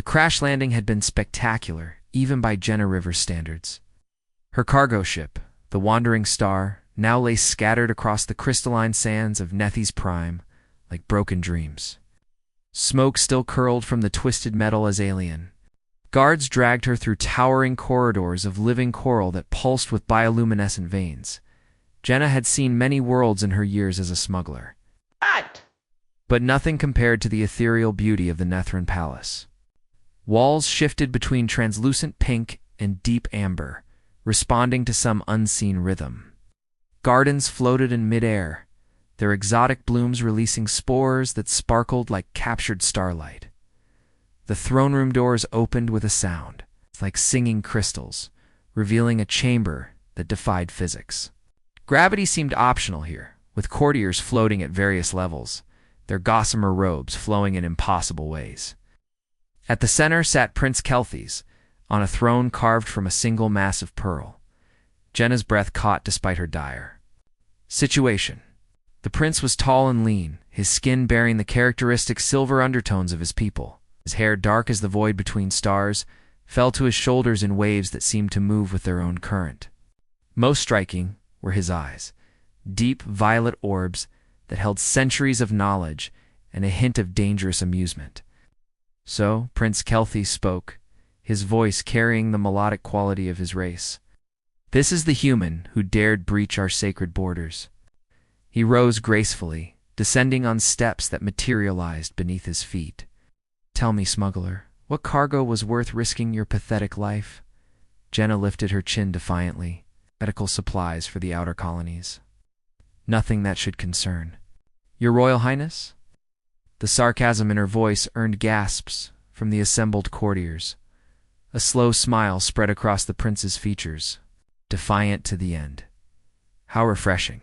The crash landing had been spectacular, even by Jenna Rivers' standards. Her cargo ship, the Wandering Star, now lay scattered across the crystalline sands of Nethys Prime like broken dreams. Smoke still curled from the twisted metal as alien. Guards dragged her through towering corridors of living coral that pulsed with bioluminescent veins. Jenna had seen many worlds in her years as a smuggler. But nothing compared to the ethereal beauty of the Nethran Palace. Walls shifted between translucent pink and deep amber, responding to some unseen rhythm. Gardens floated in midair, their exotic blooms releasing spores that sparkled like captured starlight. The throne room doors opened with a sound, like singing crystals, revealing a chamber that defied physics. Gravity seemed optional here, with courtiers floating at various levels, their gossamer robes flowing in impossible ways. At the center sat Prince Kelthes, on a throne carved from a single massive pearl. Jenna's breath caught despite her dire situation. The prince was tall and lean, his skin bearing the characteristic silver undertones of his people. His hair, dark as the void between stars, fell to his shoulders in waves that seemed to move with their own current. Most striking were his eyes, deep violet orbs that held centuries of knowledge and a hint of dangerous amusement. So Prince Kelthes spoke, his voice carrying the melodic quality of his race. "This is the human who dared breach our sacred borders." He rose gracefully, descending on steps that materialized beneath his feet. "Tell me, smuggler, what cargo was worth risking your pathetic life?" Jenna lifted her chin defiantly. "Medical supplies for the outer colonies." "Nothing that should concern." "Your Royal Highness?" The sarcasm in her voice earned gasps from the assembled courtiers. A slow smile spread across the prince's features, defiant to the end. How refreshing.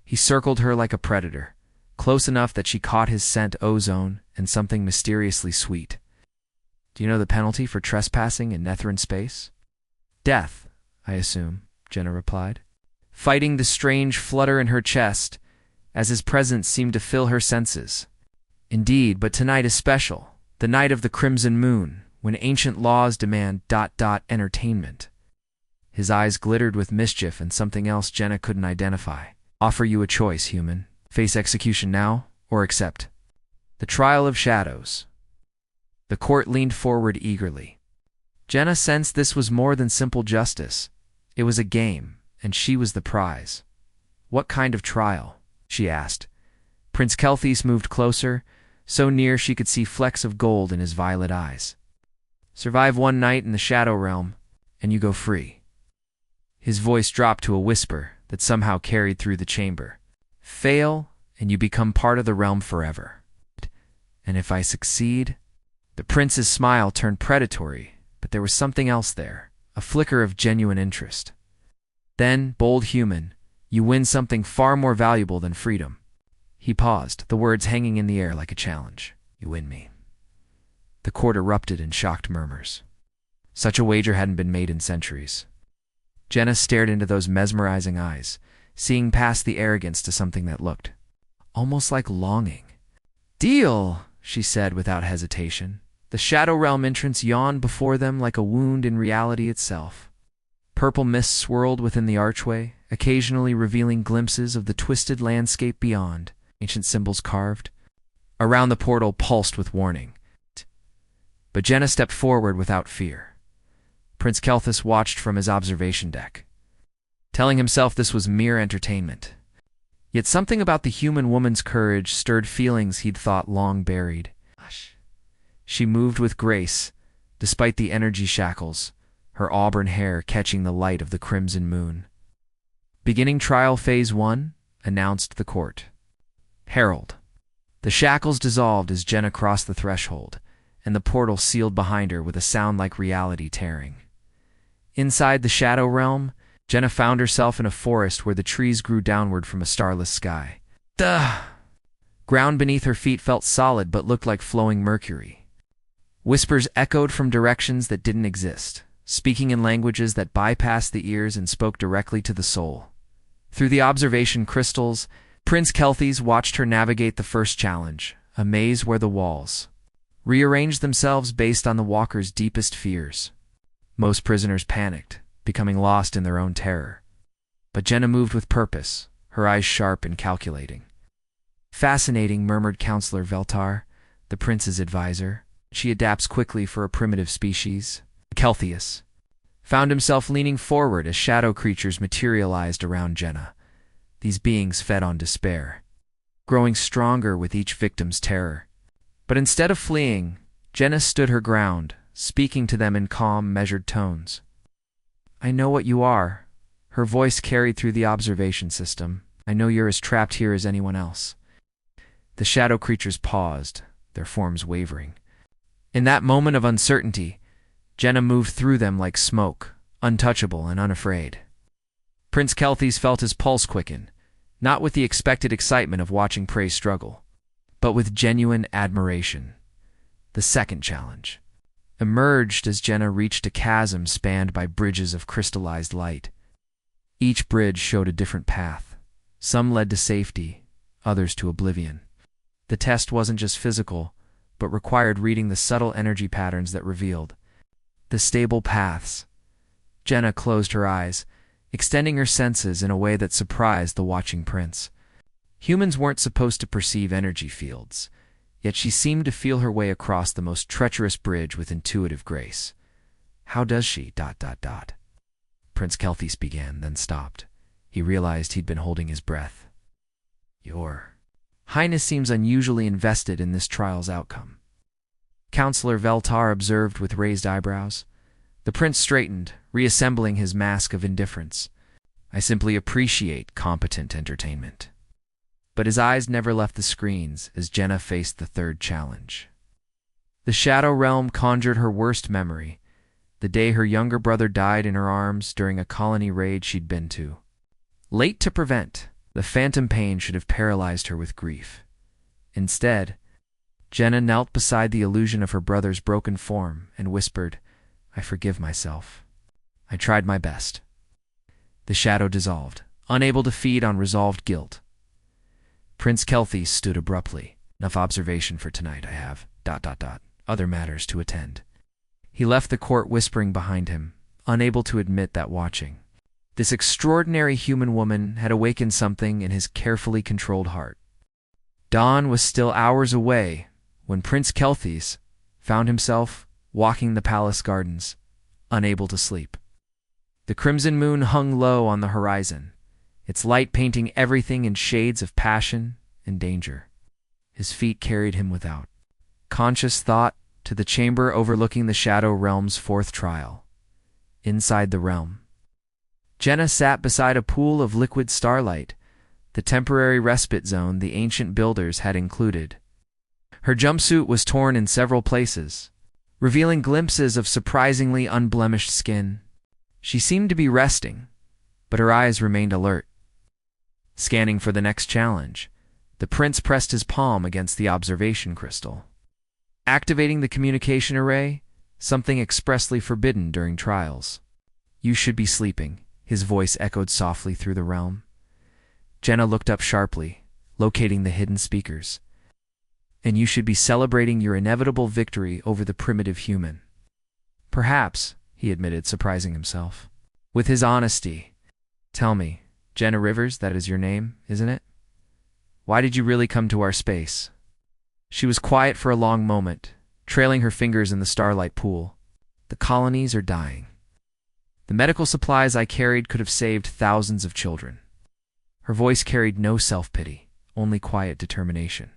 He circled her like a predator, close enough that she caught his scent, ozone, and something mysteriously sweet. "Do you know the penalty for trespassing in Nethran space?" "Death, I assume," Jenna replied, fighting the strange flutter in her chest as his presence seemed to fill her senses. "Indeed, but tonight is special, the night of the Crimson Moon, when ancient laws demand ... entertainment." His eyes glittered with mischief and something else Jenna couldn't identify. "Offer you a choice, human. Face execution now, or accept the trial of shadows." The court leaned forward eagerly. Jenna sensed this was more than simple justice. It was a game, and she was the prize. "What kind of trial?" she asked. Prince Kelthes moved closer, so near she could see flecks of gold in his violet eyes. "Survive one night in the Shadow Realm, and you go free." His voice dropped to a whisper that somehow carried through the chamber. "Fail, and you become part of the realm forever. And if I succeed..." The prince's smile turned predatory, but there was something else there, a flicker of genuine interest. "Then, bold human, you win something far more valuable than freedom." He paused, the words hanging in the air like a challenge. "You win me." The court erupted in shocked murmurs. Such a wager hadn't been made in centuries. Jenna stared into those mesmerizing eyes, seeing past the arrogance to something that looked almost like longing. "Deal," she said without hesitation. The Shadow Realm entrance yawned before them like a wound in reality itself. Purple mist swirled within the archway, occasionally revealing glimpses of the twisted landscape beyond, ancient symbols carved. Around the portal pulsed with warning. But Jenna stepped forward without fear. Prince Kelthes watched from his observation deck, telling himself this was mere entertainment. Yet something about the human woman's courage stirred feelings he'd thought long buried. She moved with grace, despite the energy shackles, her auburn hair catching the light of the crimson moon. "Beginning trial phase 1, announced the court. Herald." The shackles dissolved as Jenna crossed the threshold, and the portal sealed behind her with a sound like reality tearing. Inside the Shadow Realm, Jenna found herself in a forest where the trees grew downward from a starless sky. The ground beneath her feet felt solid but looked like flowing mercury. Whispers echoed from directions that didn't exist, speaking in languages that bypassed the ears and spoke directly to the soul. Through the observation crystals, Prince Kelthes watched her navigate the first challenge, a maze where the walls rearranged themselves based on the walker's deepest fears. Most prisoners panicked, becoming lost in their own terror. But Jenna moved with purpose, her eyes sharp and calculating. "Fascinating," murmured Counselor Veltar, the prince's advisor. "She adapts quickly for a primitive species." Kelthius found himself leaning forward as shadow creatures materialized around Jenna. These beings fed on despair, growing stronger with each victim's terror. But instead of fleeing, Jenna stood her ground, speaking to them in calm, measured tones. "I know what you are." Her voice carried through the observation system. "I know you're as trapped here as anyone else." The shadow creatures paused, their forms wavering. In that moment of uncertainty, Jenna moved through them like smoke, untouchable and unafraid. Prince Kelthies felt his pulse quicken, not with the expected excitement of watching prey struggle, but with genuine admiration. The second challenge emerged as Jenna reached a chasm spanned by bridges of crystallized light. Each bridge showed a different path. Some led to safety, others to oblivion. The test wasn't just physical, but required reading the subtle energy patterns that revealed the stable paths. Jenna closed her eyes, extending her senses in a way that surprised the watching prince. Humans weren't supposed to perceive energy fields, yet she seemed to feel her way across the most treacherous bridge with intuitive grace. "How does she... Prince Kelthies began, then stopped. He realized he'd been holding his breath. "Your Highness seems unusually invested in this trial's outcome." Counselor Veltar observed with raised eyebrows. The prince straightened, reassembling his mask of indifference. "I simply appreciate competent entertainment." But his eyes never left the screens as Jenna faced the third challenge. The Shadow Realm conjured her worst memory, the day her younger brother died in her arms during a colony raid she'd been to. Late to prevent, the phantom pain should have paralyzed her with grief. Instead, Jenna knelt beside the illusion of her brother's broken form and whispered, "I forgive myself. I tried my best." The shadow dissolved, unable to feed on resolved guilt. Prince Kelthies stood abruptly. "Enough observation for tonight. I have... other matters to attend." He left the court whispering behind him, unable to admit that watching. This extraordinary human woman had awakened something in his carefully controlled heart. Dawn was still hours away when Prince Kelthies found himself walking the palace gardens, unable to sleep. The crimson moon hung low on the horizon, its light painting everything in shades of passion and danger. His feet carried him without conscious thought to the chamber overlooking the Shadow Realm's fourth trial. Inside the realm, Jenna sat beside a pool of liquid starlight, the temporary respite zone the ancient builders had included. Her jumpsuit was torn in several places, revealing glimpses of surprisingly unblemished skin. She seemed to be resting, but her eyes remained alert. Scanning for the next challenge, the prince pressed his palm against the observation crystal, activating the communication array, something expressly forbidden during trials. "You should be sleeping," his voice echoed softly through the realm. Jenna looked up sharply, locating the hidden speakers. "And you should be celebrating your inevitable victory over the primitive human." "Perhaps," he admitted, surprising himself. With his honesty. "Tell me, Jenna Rivers, that is your name, isn't it? Why did you really come to our space?" She was quiet for a long moment, trailing her fingers in the starlight pool. "The colonies are dying. The medical supplies I carried could have saved thousands of children." Her voice carried no self-pity, only quiet determination.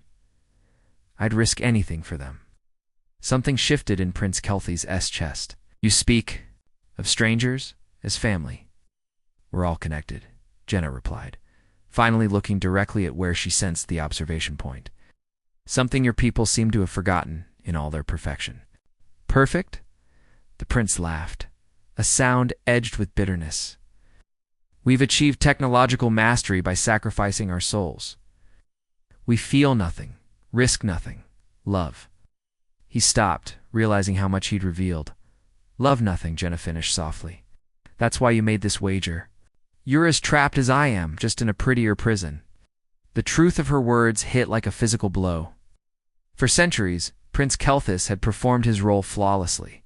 "I'd risk anything for them." Something shifted in Prince Kelthies' chest. "You speak of strangers as family." "We're all connected," Jenna replied, finally looking directly at where she sensed the observation point. "Something your people seem to have forgotten in all their perfection." "Perfect?" The prince laughed, a sound edged with bitterness. "We've achieved technological mastery by sacrificing our souls. We feel nothing, risk nothing, love." He stopped, realizing how much he'd revealed. "Love nothing," Jenna finished softly. "That's why you made this wager. You're as trapped as I am, just in a prettier prison." The truth of her words hit like a physical blow. For centuries, Prince Kelthis had performed his role flawlessly.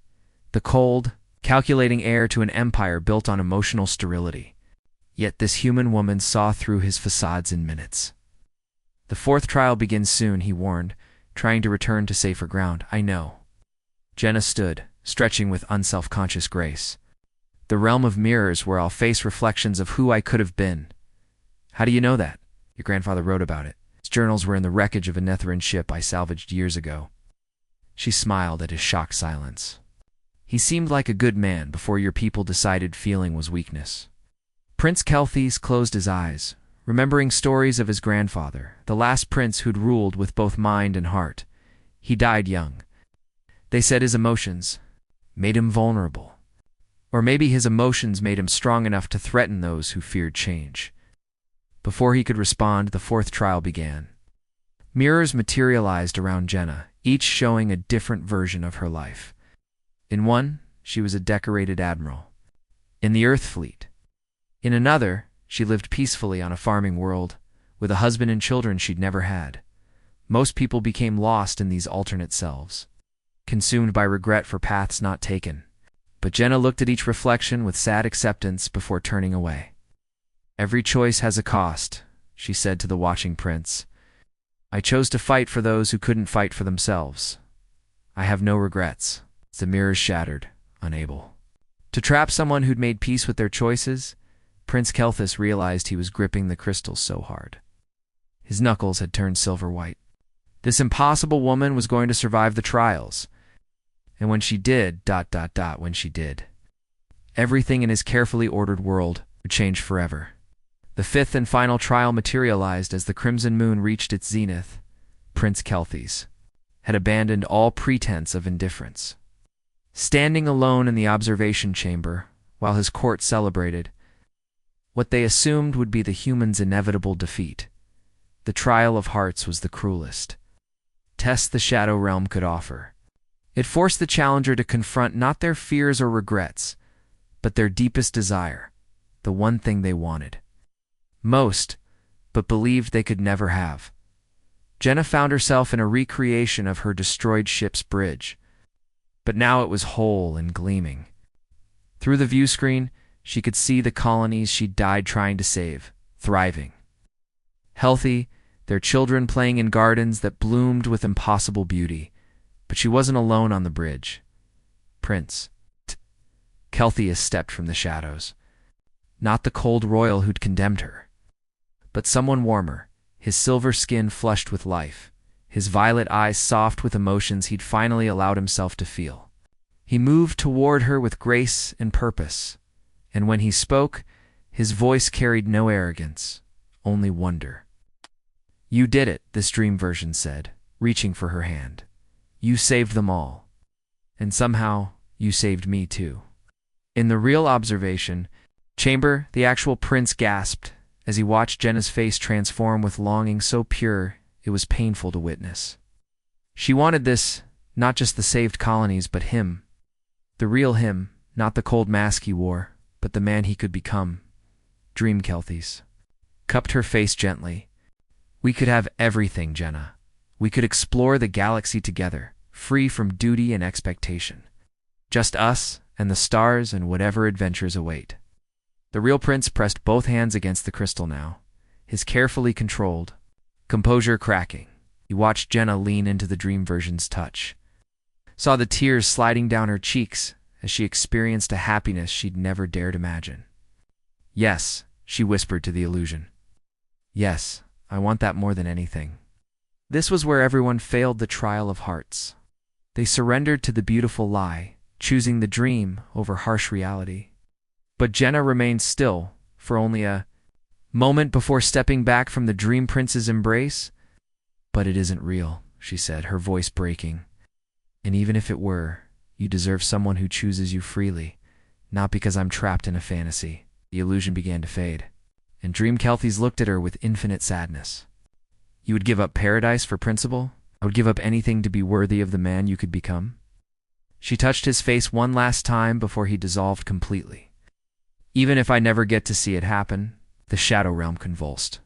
The cold, calculating heir to an empire built on emotional sterility. Yet this human woman saw through his facades in minutes. "The fourth trial begins soon," he warned, trying to return to safer ground. "I know." Jenna stood, stretching with unself-conscious grace. "The realm of mirrors where I'll face reflections of who I could have been." "How do you know that?" "Your grandfather wrote about it. His journals were in the wreckage of a Netheran ship I salvaged years ago." She smiled at his shocked silence. "He seemed like a good man before your people decided feeling was weakness." Prince Kelthis closed his eyes, remembering stories of his grandfather, the last prince who'd ruled with both mind and heart. He died young. They said his emotions made him vulnerable. Or maybe his emotions made him strong enough to threaten those who feared change. Before he could respond, the fourth trial began. Mirrors materialized around Jenna, each showing a different version of her life. In one, she was a decorated admiral in the Earth Fleet. In another, she lived peacefully on a farming world, with a husband and children she'd never had. Most people became lost in these alternate selves, consumed by regret for paths not taken. But Jenna looked at each reflection with sad acceptance before turning away. "Every choice has a cost," she said to the watching prince. "I chose to fight for those who couldn't fight for themselves. I have no regrets." The mirrors shattered, unable to trap someone who'd made peace with their choices. Prince Kelthis realized he was gripping the crystals so hard. His knuckles had turned silver white. This impossible woman was going to survive the trials. And when she did, when she did, everything in his carefully ordered world would change forever. The fifth and final trial materialized as the crimson moon reached its zenith. Prince Kelthis had abandoned all pretense of indifference. Standing alone in the observation chamber, while his court celebrated what they assumed would be the humans' inevitable defeat, the trial of hearts was the cruelest test the Shadow Realm could offer. It forced the challenger to confront not their fears or regrets, but their deepest desire, the one thing they wanted most, but believed they could never have. Jenna found herself in a recreation of her destroyed ship's bridge, but now it was whole and gleaming. Through the view screen, she could see the colonies she'd died trying to save, thriving. Healthy, their children playing in gardens that bloomed with impossible beauty. But she wasn't alone on the bridge. Prince Kelthis stepped from the shadows. Not the cold royal who'd condemned her, but someone warmer, his silver skin flushed with life, his violet eyes soft with emotions he'd finally allowed himself to feel. He moved toward her with grace and purpose, and when he spoke, his voice carried no arrogance, only wonder. "You did it," this dream version said, reaching for her hand. "You saved them all. And somehow, you saved me too." In the real observation chamber, the actual prince gasped as he watched Jenna's face transform with longing so pure it was painful to witness. She wanted this, not just the saved colonies, but him. The real him, not the cold mask he wore, but the man he could become. Dream Kelthis cupped her face gently. "We could have everything, Jenna. We could explore the galaxy together, free from duty and expectation. Just us and the stars and whatever adventures await." The real prince pressed both hands against the crystal now, his carefully controlled composure cracking. He watched Jenna lean into the dream version's touch, saw the tears sliding down her cheeks as she experienced a happiness she'd never dared imagine. "Yes," she whispered to the illusion. "Yes, I want that more than anything." This was where everyone failed the trial of hearts. They surrendered to the beautiful lie, choosing the dream over harsh reality. But Jenna remained still for only a moment before stepping back from the dream prince's embrace. "But it isn't real," she said, her voice breaking. "And even if it were, you deserve someone who chooses you freely, not because I'm trapped in a fantasy." The illusion began to fade, and Dream Kelthis looked at her with infinite sadness. "You would give up paradise for principle? I would give up anything to be worthy of the man you could become?" She touched his face one last time before he dissolved completely. "Even if I never get to see it happen," the Shadow Realm convulsed.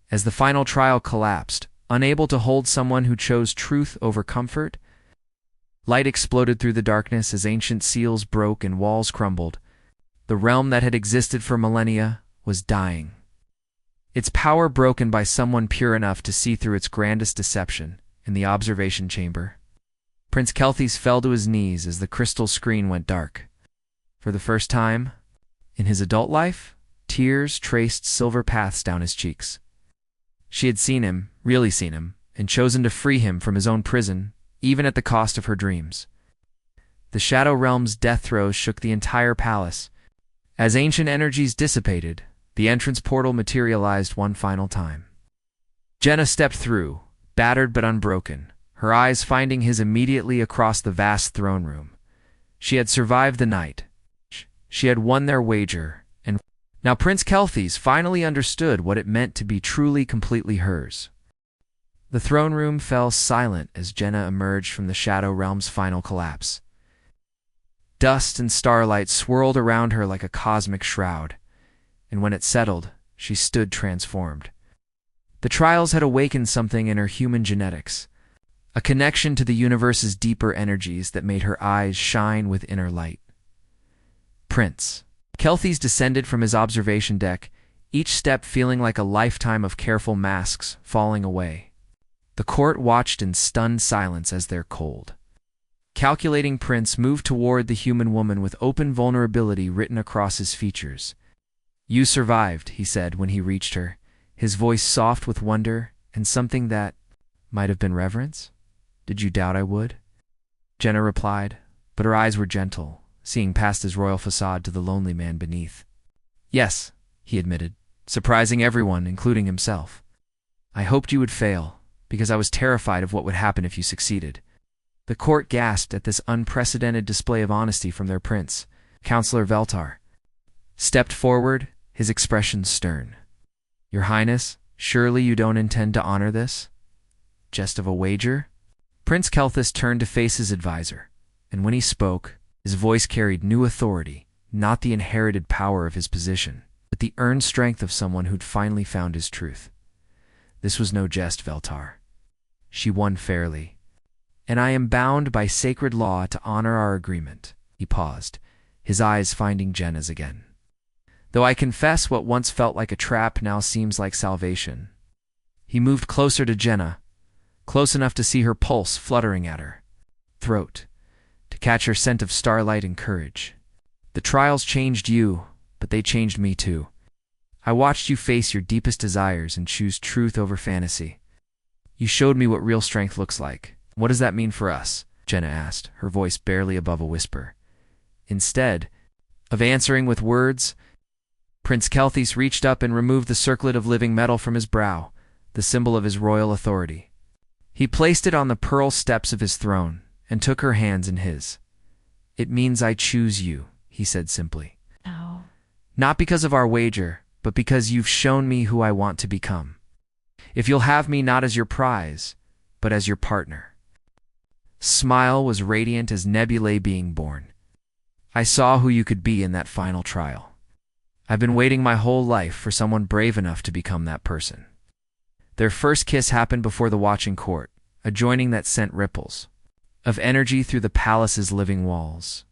As the final trial collapsed, unable to hold someone who chose truth over comfort. Light exploded through the darkness as ancient seals broke and walls crumbled. The realm that had existed for millennia was dying. Its power broken by someone pure enough to see through its grandest deception. In the observation chamber, Prince Kelthes fell to his knees as the crystal screen went dark. For the first time in his adult life, tears traced silver paths down his cheeks. She had seen him, really seen him, and chosen to free him from his own prison, even at the cost of her dreams. The Shadow Realm's death throes shook the entire palace. As ancient energies dissipated, the entrance portal materialized one final time. Jenna stepped through, battered but unbroken, her eyes finding his immediately across the vast throne room. She had survived the night. She had won their wager, and now Prince Kelthes finally understood what it meant to be truly, completely hers. The throne room fell silent as Jenna emerged from the Shadow Realm's final collapse. Dust and starlight swirled around her like a cosmic shroud, and when it settled, she stood transformed. The trials had awakened something in her human genetics, a connection to the universe's deeper energies that made her eyes shine with inner light. Prince Kelthes descended from his observation deck, each step feeling like a lifetime of careful masks falling away. The court watched in stunned silence as their cold, calculating prince moved toward the human woman with open vulnerability written across his features. "You survived," he said when he reached her, his voice soft with wonder and something that might have been reverence. "Did you doubt I would?" Jenna replied, but her eyes were gentle, seeing past his royal facade to the lonely man beneath. "Yes," he admitted, surprising everyone, including himself. "I hoped you would fail, because I was terrified of what would happen if you succeeded." The court gasped at this unprecedented display of honesty from their prince. Counselor Veltar stepped forward, his expression stern. "Your Highness, surely you don't intend to honor this? Jest of a wager?" Prince Kelthes turned to face his advisor, and when he spoke, his voice carried new authority, not the inherited power of his position, but the earned strength of someone who'd finally found his truth. "This was no jest, Veltar. She won fairly, and I am bound by sacred law to honor our agreement." He paused, his eyes finding Jenna's again. "Though I confess what once felt like a trap now seems like salvation." He moved closer to Jenna, close enough to see her pulse fluttering at her throat, to catch her scent of starlight and courage. "The trials changed you, but they changed me too. I watched you face your deepest desires and choose truth over fantasy. You showed me what real strength looks like." "What does that mean for us?" Jenna asked, her voice barely above a whisper. Instead of answering with words, Prince Kelthes reached up and removed the circlet of living metal from his brow, the symbol of his royal authority. He placed it on the pearl steps of his throne and took her hands in his. "It means I choose you," he said simply. No. "Not because of our wager, but because you've shown me who I want to become. If you'll have me not as your prize, but as your partner." Smile was radiant as nebulae being born. "I saw who you could be in that final trial. I've been waiting my whole life for someone brave enough to become that person." Their first kiss happened before the watching court, a joining that sent ripples of energy through the palace's living walls.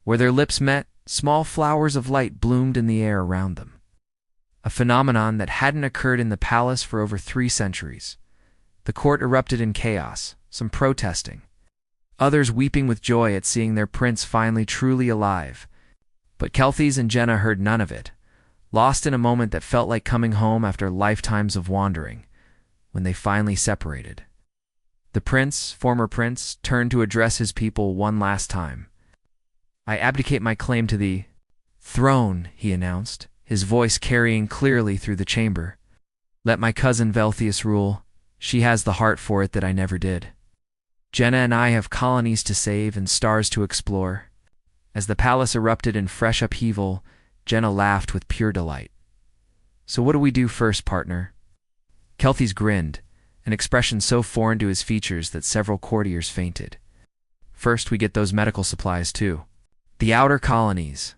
Where their lips met, small flowers of light bloomed in the air around them, a phenomenon that hadn't occurred in the palace for over 3 centuries. The court erupted in chaos, some protesting, others weeping with joy at seeing their prince finally truly alive. But Kelthes and Jenna heard none of it, lost in a moment that felt like coming home after lifetimes of wandering. When they finally separated, the prince, former prince, turned to address his people one last time. "I abdicate my claim to the throne," he announced, his voice carrying clearly through the chamber. "Let my cousin Veltheus rule. She has the heart for it that I never did. Jenna and I have colonies to save and stars to explore." As the palace erupted in fresh upheaval, Jenna laughed with pure delight. "So what do we do first, partner?" Kelthes grinned, an expression so foreign to his features that several courtiers fainted. "First, we get those medical supplies too. The outer colonies.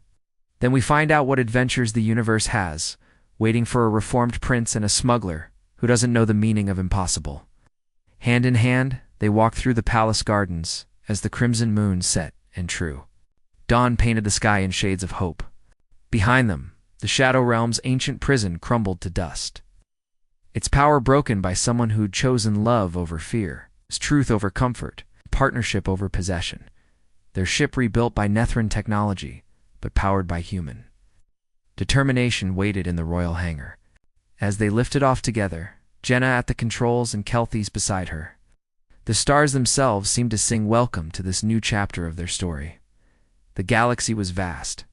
Then we find out what adventures the universe has, waiting for a reformed prince and a smuggler who doesn't know the meaning of impossible." Hand in hand, they walked through the palace gardens as the crimson moon set and true. Dawn painted the sky in shades of hope. Behind them, the Shadow Realm's ancient prison crumbled to dust. Its power broken by someone who'd chosen love over fear, truth over comfort, partnership over possession. Their ship rebuilt by Nethran technology, but powered by human determination, waited in the royal hangar. As they lifted off together, Jenna at the controls and Kelthies beside her, the stars themselves seemed to sing welcome to this new chapter of their story. The galaxy was vast,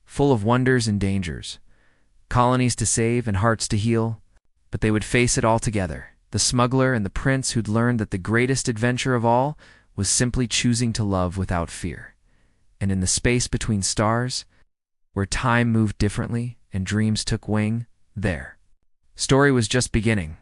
full of wonders and dangers, colonies to save and hearts to heal, but they would face it all together, the smuggler and the prince who'd learned that the greatest adventure of all was simply choosing to love without fear. And in the space between stars, where time moved differently and dreams took wing, their story was just beginning.